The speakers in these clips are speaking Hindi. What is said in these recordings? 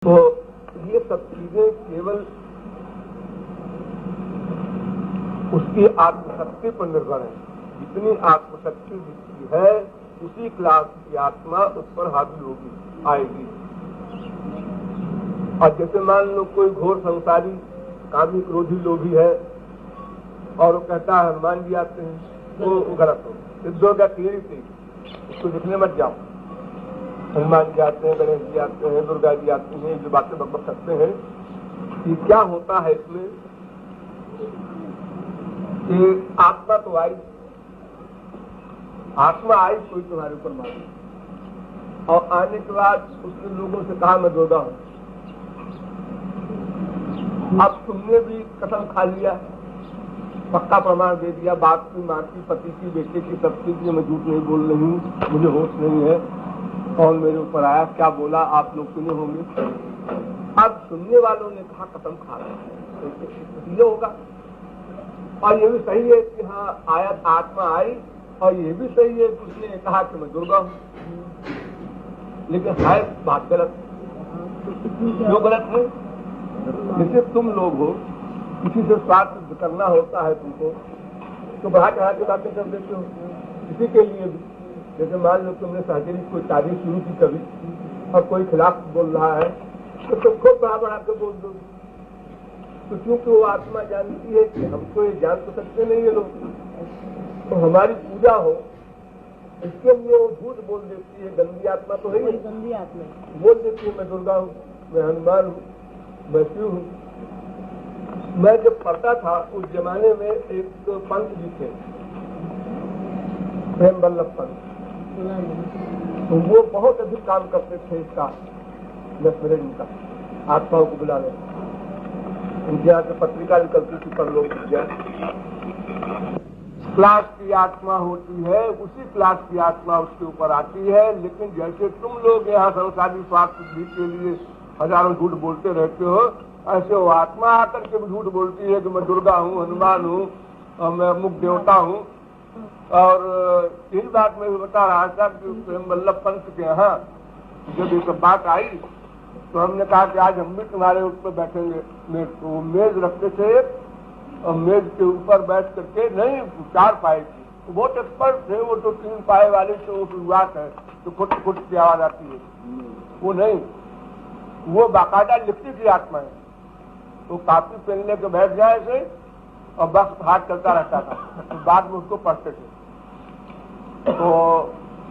तो ये सब चीजें केवल उसकी आत्मशक्ति पर निर्भर है। जितनी आत्मशक्ति जिसकी है उसी क्लास की आत्मा उस पर हावी होगी, आएगी। और जैसे मान लो कोई घोर संसारी कामी क्रोधी लोभी है और वो कहता है हनुमान जी आते हैं, वो गलत हो। सिद्धों का थियरी थी, उसको देखने मत जाओ। हनुमान जी आते हैं, गणेश जी आते हैं, दुर्गा जी आती हैं, जो बातें बकबक करते हैं। कि क्या होता है इसमें कि आत्मा तो आई, आत्मा आई कोई तुम्हारे ऊपर मारी, और आने के बाद उसने लोगों से कहा मैं दुर्गा हूं। अब तुमने भी कसम खा लिया, पक्का प्रमाण दे दिया, बाप की, माँ की, पति की, बेटे की, सबकी, मैं झूठ नहीं बोल रही हूँ, मुझे होश नहीं है, कौन मेरे ऊपर आया, क्या बोला, आप लोग सुने होंगे। अब सुनने वालों ने कहा कसम खा रहा है, ये होगा। और ये भी सही है कि हाँ आया, आत्मा आई, और ये भी सही है कि उसने कहा कि मैं दुर्गा हूँ। लेकिन है बात गलत। क्यों गलत है? जैसे तुम लोग हो, किसी से स्वार्थ करना होता है तुमको, तो बढ़ा चढ़ा के बातें कर देते हो किसी के लिए भी। जैसे मान लो तुमने सहचरी कोई तारीफ शुरू की कभी, और कोई खिलाफ बोल रहा है, तो तुम खूब बढ़ा बढ़ा के बोल दो। तो क्योंकि वो आत्मा जानती है कि हमको ये जान तो सकते नहीं है लोग, तो हमारी पूजा हो इसके लिए वो झूठ बोल देती है। गंदी आत्मा तो है, गंदी आत्मा बोल देती है मैं दुर्गा हूँ, मैं हनुमान हूँ, मैं शिव हूँ। मैं जब पढ़ता था उस जमाने में एक पंत जी थे, प्रेम वल्लभ पंत, तो वो बहुत अधिक काम करते थे इसका नस्मरण का, आत्माओं को बुलाने। उनके यहाँ से पत्रिका निकलती थी पर लोग क्लास की आत्मा होती है, उसी क्लास की आत्मा उसके ऊपर आती है। लेकिन जैसे तुम लोग यहाँ संसारी स्वार्थ सिद्धि के लिए हजारों झूठ बोलते रहते हो, ऐसे वो आत्मा आकर के भी झूठ बोलती है कि मैं दुर्गा हूँ, हनुमान हूँ, और मैं मुख देवता हूँ। और यही बात मैं भी बता रहा था कि प्रेम वल्लभ पंत के यहाँ जब ये सब बात आई तो हमने कहा कि आज हम भी तुम्हारे उस पर बैठेंगे। तो मेज रखते थे और मेज के ऊपर बैठ करके, नहीं 4 पाए की, तो बहुत एक्सपर्ट थे वो, तो 3 पाए वाले से वो शुरुआत है तो फुट फुट की आवाज आती है, वो नहीं, वो बाकायदा लिखती थी आत्माएं। तो कापी पेन लेके बैठ जाए से और बस हाथ चलता रहता था, तो बाद में उसको पढ़ते थे। तो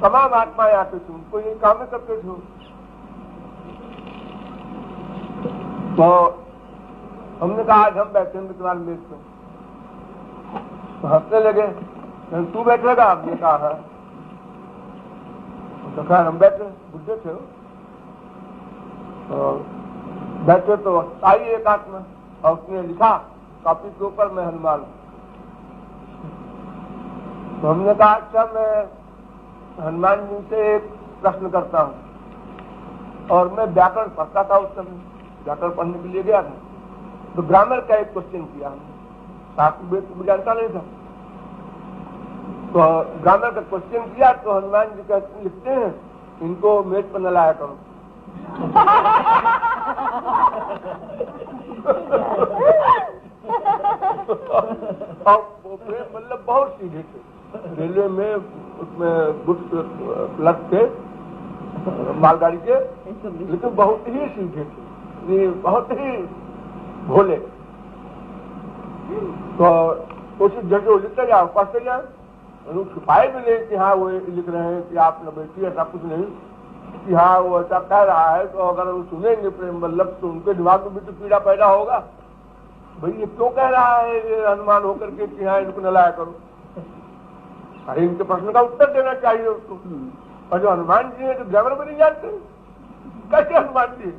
तमाम आत्माएं आती थी, उनको ये काम करते थे। तो हमने कहा आज हम बैठेंगे तुम्हारे मेज पे, तो हंसने लगे, तू बैठेगा? हमने कहा है। तो कहा हम बैठे, बुढ़े थे तो बैठे, तो आई एक आत्मा और उसने लिखा कॉपी के ऊपर मैं हनुमान। तो हमने कहा अच्छा मैं हनुमान जी से एक प्रश्न करता हूँ, और मैं व्याकरण पढ़ता था उस समय, व्याकरण पढ़ने के लिए गया था, तो ग्रामर का एक क्वेश्चन किया हमने, शास्त्र वेद को जानता नहीं था, तो ग्रामर का क्वेश्चन किया। तो हनुमान जी का लिखते हैं इनको मेज पर न लाया करो। मतलब बहुत सीधे थे, रेलवे में उसमें गुड्स क्लर्क थे मालगाड़ी के, लेकिन बहुत ही सीधे थे, बहुत ही भोले। तो कोशिश जैसे लिखते जाओ, पढ़ते जाए, छुपाए भी नहीं कि हाँ वो लिख रहे हैं कि आप न बैठिए, ऐसा कुछ नहीं कि हाँ वो ऐसा कह रहा है। तो अगर वो सुनेंगे प्रेम वल्लभ तो उनके दिमाग में भी तो पीड़ा पैदा होगा, भाई ये क्यों कह रहा है ये हनुमान होकर के कि हाँ इनको न लाया करो। अरे इनके प्रश्न का उत्तर देना चाहिए उसको। और जो हनुमान जी है तो ग्रामर में नहीं जानते, कैसे हनुमान जी?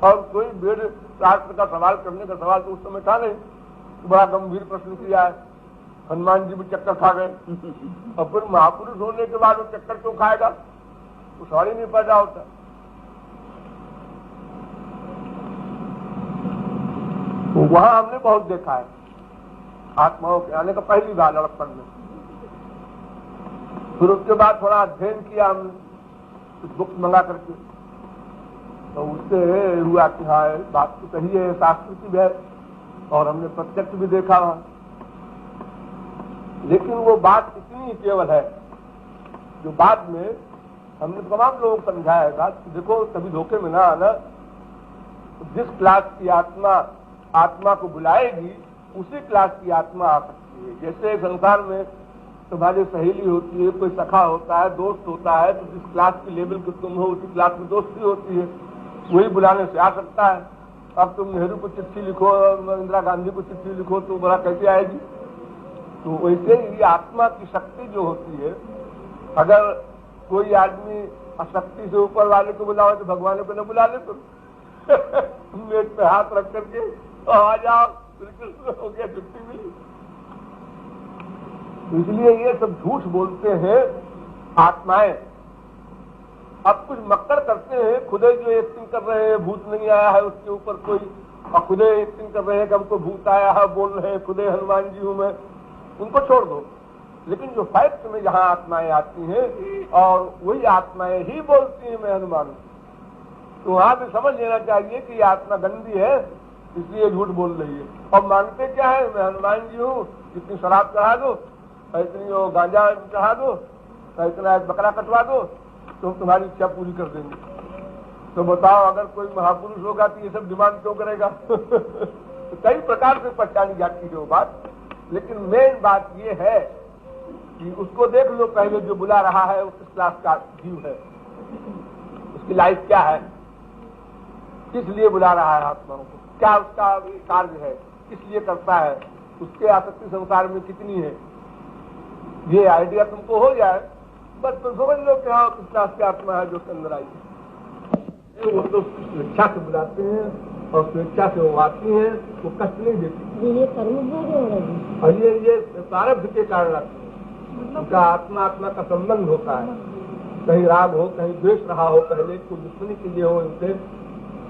और कोई वेद शास्त्र का सवाल करने का सवाल तो उस समय था नहीं, बड़ा गंभीर प्रश्न किया है। हनुमान जी भी चक्कर खा गए, और फिर महापुरुष होने के बाद वो चक्कर क्यों खाएगा, वो सवाल ही नहीं पैदा होता। तो वहां हमने बहुत देखा है आत्माओं के आने का, पहली बार लड़कपन में। फिर उसके बाद थोड़ा अध्ययन किया हमने, बुक मंगा करके, तो उससे हुआ कि हाँ बात तो सही है, शास्त्र की है और हमने प्रत्यक्ष भी देखा वहां। लेकिन वो बात इतनी केवल है जो बाद में हमने तमाम लोगों को समझाया है बात, देखो कभी धोखे में ना आना। जिस क्लास की आत्मा को बुलाएगी उसी क्लास की आत्मा आ सकती है। जैसे संसार में तुम्हारी सहेली होती है, कोई सखा होता है, दोस्त होता है, तो जिस क्लास की लेवल की तुम हो उसी क्लास में दोस्ती होती है, वही बुलाने से आ सकता है। अब तुम नेहरू को चिट्ठी लिखो, इंदिरा गांधी को चिट्ठी लिखो तो बड़ा कैसे आएगी? तो वैसे ही आत्मा की शक्ति जो होती है, अगर कोई आदमी शक्ति से ऊपर वाले को बुलाओ तो भगवान को न बुला ले तो मेज पे हाथ रख करके आ जाओ, बिल्कुल हो गया, छुट्टी मिली। इसलिए ये सब झूठ बोलते हैं आत्माएं। अब कुछ मक्कड़ करते हैं, खुदे जो एक्टिंग कर रहे हैं भूत नहीं आया है उसके ऊपर कोई, और खुदे एक्टिंग कर रहे हैं कि हमको भूत आया है, बोल रहे हैं खुदे हनुमान जी हूं मैं, उनको छोड़ दो। लेकिन जो फैक्ट में जहां आत्माएं आती हैं और वही आत्माएं ही बोलती हैं मैं हनुमान हूं, तो वहां भी समझ लेना चाहिए कि ये आत्मा गंदी है इसलिए झूठ बोल रही है। और मानते क्या है, मैं हनुमान जी हूं, इतनी शराब चढ़ा दो, इतनी वो गांजा चढ़ा दो, इतना बकरा कटवा दो तो तुम्हारी इच्छा पूरी कर देंगे। तो बताओ अगर कोई महापुरुष होगा तो ये सब डिमांड क्यों करेगा? तो कई प्रकार से पहचानी जाती है वो बात। लेकिन मेन बात ये है कि उसको देख लो पहले जो बुला रहा है उस क्लास का जीव है, उसकी लाइफ क्या है, किस लिए बुला रहा है आत्माओं को, क्या उसका कार्य है, किस लिए करता है, उसके आसक्ति संसार में कितनी है, ये आइडिया तुमको हो जाए बस तो समझ लो कि हाँ किस क्लास की आत्मा है जो उसके अंदर आई है। वो तो स्वेच्छा से बुलाते हैं और स्वेच्छा से वो आती हैं, वो कष्ट नहीं देती। ये कर्म है और ये प्रारब्ध के कारण आती है। उनका आत्मा का संबंध होता है, कहीं राग हो, कहीं द्वेष रहा हो, पहले कोई दुश्मनी के लिए हो इनसे,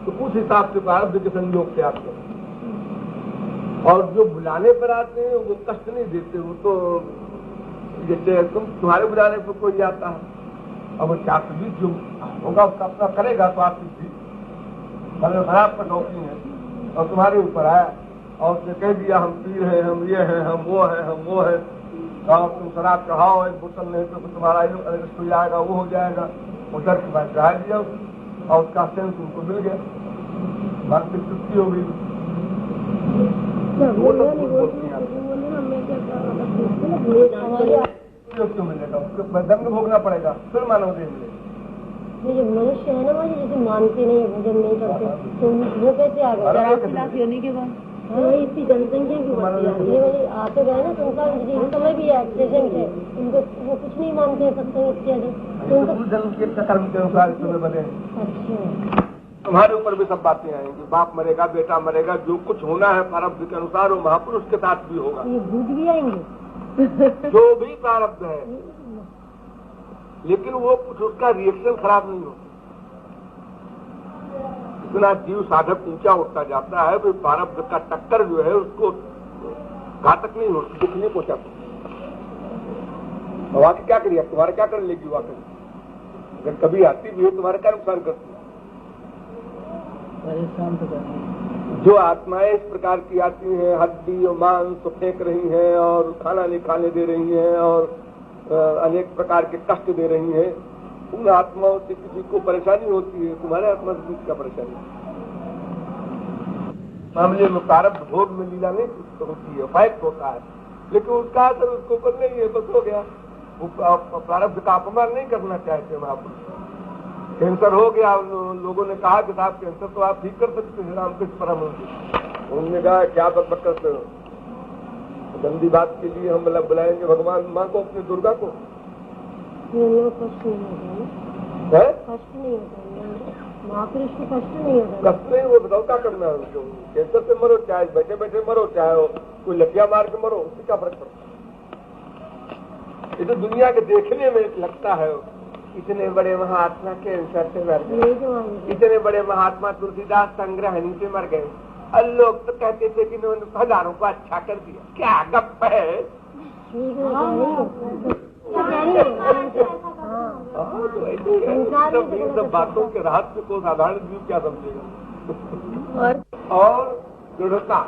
तो उस हिसाब से प्रारब्ध के संयोग से आते हैं। और जो बुलाने पर आते हैं वो कष्ट नहीं देते, वो तो जैसे तुम्हारे बुलाने पर कोई आता है और वो शास्त्र भी जो होगा उसका अपना करेगा, स्वास्थ्य भी खराब कटौती है और तुम्हारे ऊपर आया और उसने कह दिया हम पीर हैं, हम ये हैं, हम वो हैं, हम वो हैं, और तुम शराब चढ़ाओ एक बोतल नहीं तो तुम्हारा हो जाएगा, वो हो जाएगा, वो डर के बाद चढ़ा दिया और उसका सेंस उनको मिल गया, मानसिक तृप्ति हो गई। क्यों मिलेगा? उसको दंड भोगना पड़ेगा, फिर मानव देह मिलेगा। ये जो मनुष्य है ना वो जैसे मानते नहीं, भोजन नहीं करते, तो वो कैसे आ गए होने के बाद? इसकी जनसंख्या की बढ़ती है, आते गए ना संसार इस समय भी प्रेजेंट है, उनको वो कुछ नहीं मानते हैं सत्संग इत्यादि, तो उनको जन्म के कर्म के अनुसार तुम्हें बने। अच्छा, तुम्हारे ऊपर भी सब बातें आएंगी, बाप मरेगा, बेटा मरेगा, जो कुछ होना है प्रारब्ध के अनुसार वो महापुरुष के साथ भी होगा। ये भूत भी आएंगे जो भी प्रारब्ध है, लेकिन वो कुछ उसका रिएक्शन खराब नहीं हो। इतना जीव साधक ऊंचा उठता जाता है, फिर प्रारब्ध का टक्कर जो है उसको घातक नहीं हो, दुख नहीं पहुंचाता। वहां की क्या करिए, तुम्हारे क्या कर लेगी वहां कर? अगर कभी आती भी हो तुम्हारे क्या नुकसान करती है? परेशान तो करती। जो आत्माएं इस प्रकार की आती हैं, हड्डी और मांस तो फेंक रही हैं और खाना नहीं खाने दे रही हैं और अनेक प्रकार के कष्ट दे रही हैं, उन आत्माओं से किसी को परेशानी होती है, तुम्हारे आत्मा से किसका परेशानी? मामले में प्रारब्ध भोग में लीला नहीं होती है, फैक्ट होता है, लेकिन उसका असर उसके ऊपर नहीं है, बस हो गया। प्रारब्ध का अपमान नहीं करना चाहते महापुरुष। कैंसर हो गया, लोगों ने कहा कि साहब कैंसर तो आप ठीक कर सकते हैं, रामकृष्ण परमहंस। उन्होंने कहा क्या बकबक करते हो, गंदी बात के लिए हम बुलाएंगे भगवान माँ को, अपनी दुर्गा को? कष्ट नहीं होता है, कष्ट नहीं होता, महापुरुष को कष्ट नहीं होता। कष्ट नहीं, वो बताओ क्या करना है? कैंसर से मरो, चाहे बैठे बैठे मरो, चाहे कोई लठिया मार के मरो, उससे क्या फर्क पड़ता है? ये तो दुनिया के देखने में लगता है इतने बड़े महात्मा कैंसर से मर गए, इतने बड़े महात्मा तुलसीदास संग्रहणी से मर गए, और लोग तो कहते थे कि उन्होंने हजारों को अच्छा कर दिया। क्या गप है? हाँ, तो ऐसे ही है। इन सब बातों के रहस्य को साधारण जीव क्या समझेगा। और दृढ़ता